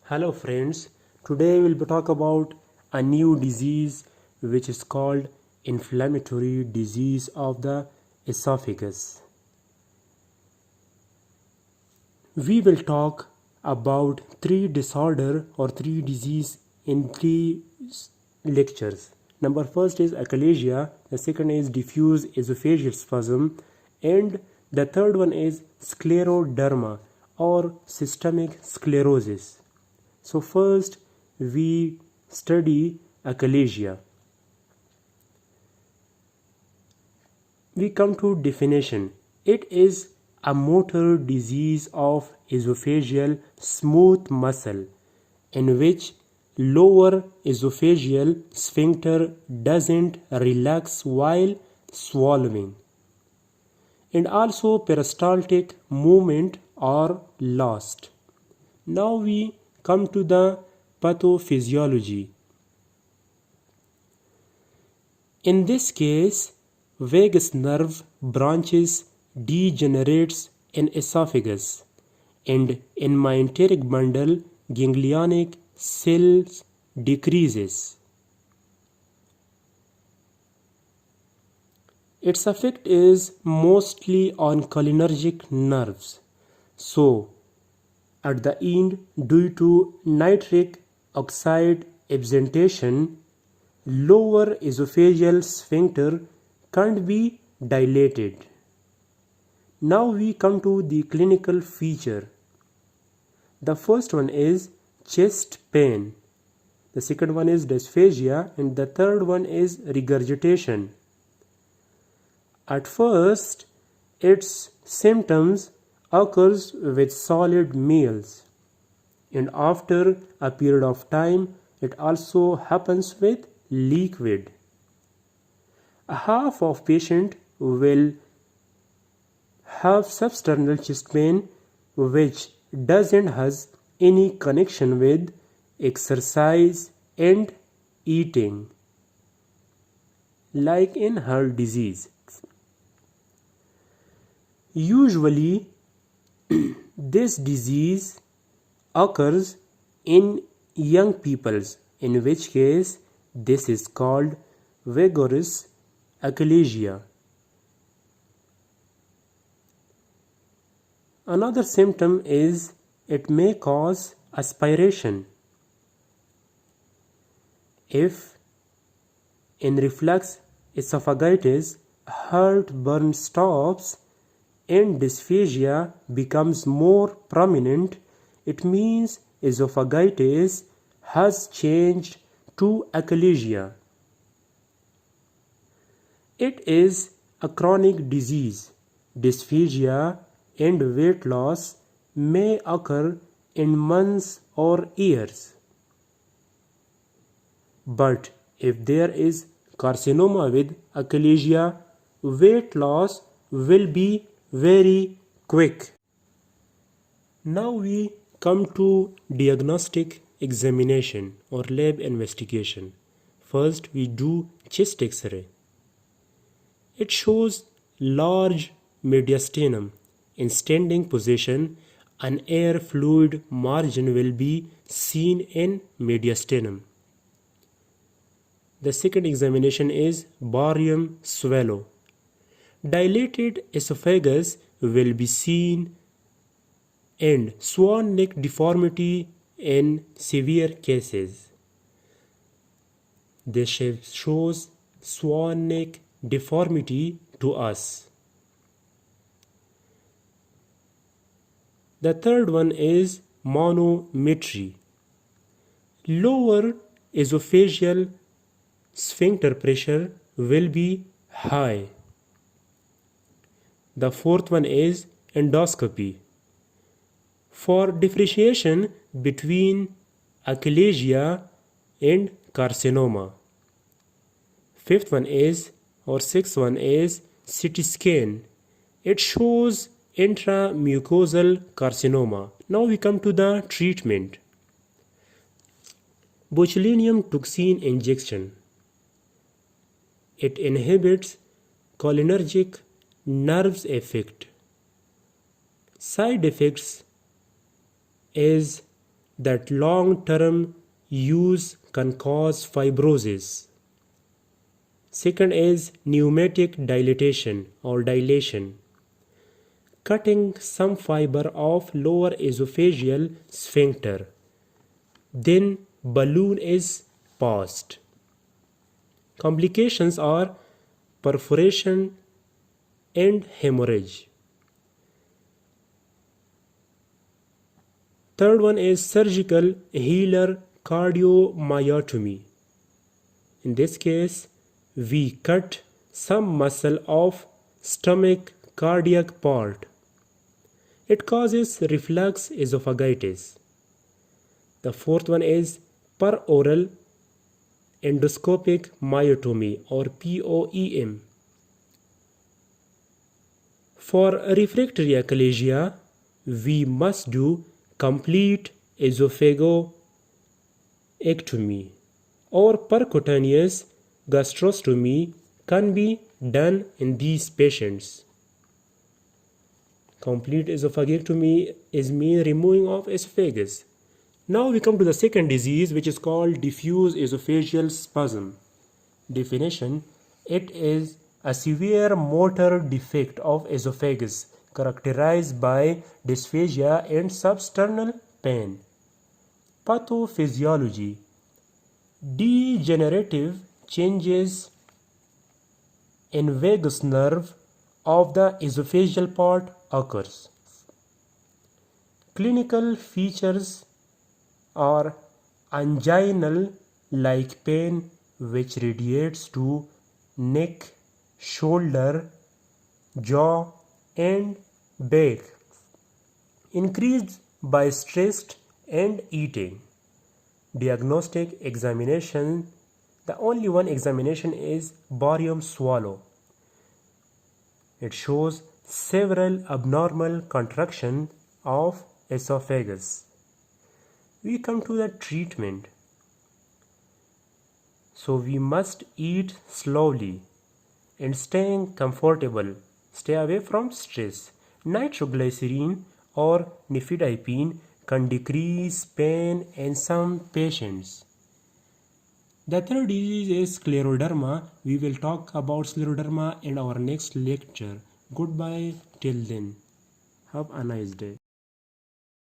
Hello friends, today we'll talk about a new disease which is called inflammatory disease of the esophagus. We will talk about three disorder or three disease in three lectures. Number first is achalasia, the second is diffuse esophageal spasm, and the third one is scleroderma or systemic sclerosis. So first we study achalasia. We come to definition. It is a motor disease of esophageal smooth muscle in which lower esophageal sphincter doesn't relax while swallowing, and also peristaltic movement are lost. Now we come to the pathophysiology. In this case, vagus nerve branches degenerates in esophagus, and in myenteric bundle ganglionic cells decreases. Its effect is mostly on cholinergic nerves. So, at the end, due to nitric oxide absentation, lower esophageal sphincter can't be dilated. Now we come to the clinical feature. The first one is chest pain. The second one is dysphagia, and the third one is regurgitation. At first, its symptoms occurs with solid meals, and after a period of time it also happens with liquid. Half of patient will have substernal chest pain which doesn't has any connection with exercise and eating, like in heart disease. Usually this disease occurs in young peoples, in which case this is called vigorous achalasia. Another symptom is it may cause aspiration. If in reflux esophagitis heartburn stops and dysphagia becomes more prominent, it means esophagitis has changed to achalasia. It is a chronic disease. Dysphagia and weight loss may occur in months or years. But if there is carcinoma with achalasia, weight loss will be very quick. Now we come to diagnostic examination or lab investigation. First we do chest X-ray. It shows large mediastinum. In standing position, an air fluid margin will be seen in mediastinum. The second examination is barium swallow. Dilated esophagus will be seen, and swan neck deformity in severe cases. This shows swan neck deformity to us. The third one is manometry. Lower esophageal sphincter pressure will be high. The fourth one is endoscopy. For differentiation between achalasia and carcinoma. Fifth one is, or sixth one is CT scan. It shows intramucosal carcinoma. Now we come to the treatment. Botulinum toxin injection. It inhibits cholinergic nerves effect. Side effects is that long-term use can cause fibrosis. Second is pneumatic dilatation or dilation, cutting some fiber of lower esophageal sphincter. Then balloon is passed. Complications are perforation and hemorrhage. Third one is surgical Heller cardiomyotomy. In this case, we cut some muscle of stomach cardiac part. It causes reflux esophagitis. The fourth one is peroral endoscopic myotomy or POEM. For refractory achalasia, we must do complete esophagoectomy or percutaneous gastrostomy can be done in these patients. Complete esophagectomy is mean removing of esophagus. Now we come to the second disease, which is called diffuse esophageal spasm. Definition: it is a severe motor defect of esophagus characterized by dysphagia and substernal pain. Pathophysiology: degenerative changes in vagus nerve of the esophageal part occurs. Clinical features are anginal like pain which radiates to neck, shoulder, jaw and back, increased by stress and eating. Diagnostic examination: the only one examination is barium swallow. It shows several abnormal contraction of esophagus. We come to the treatment. So we must eat slowly and staying comfortable. Stay away from stress. Nitroglycerin or nifedipine can decrease pain in some patients. The third disease is scleroderma. We will talk about scleroderma in our next lecture. Goodbye till then. Have a nice day.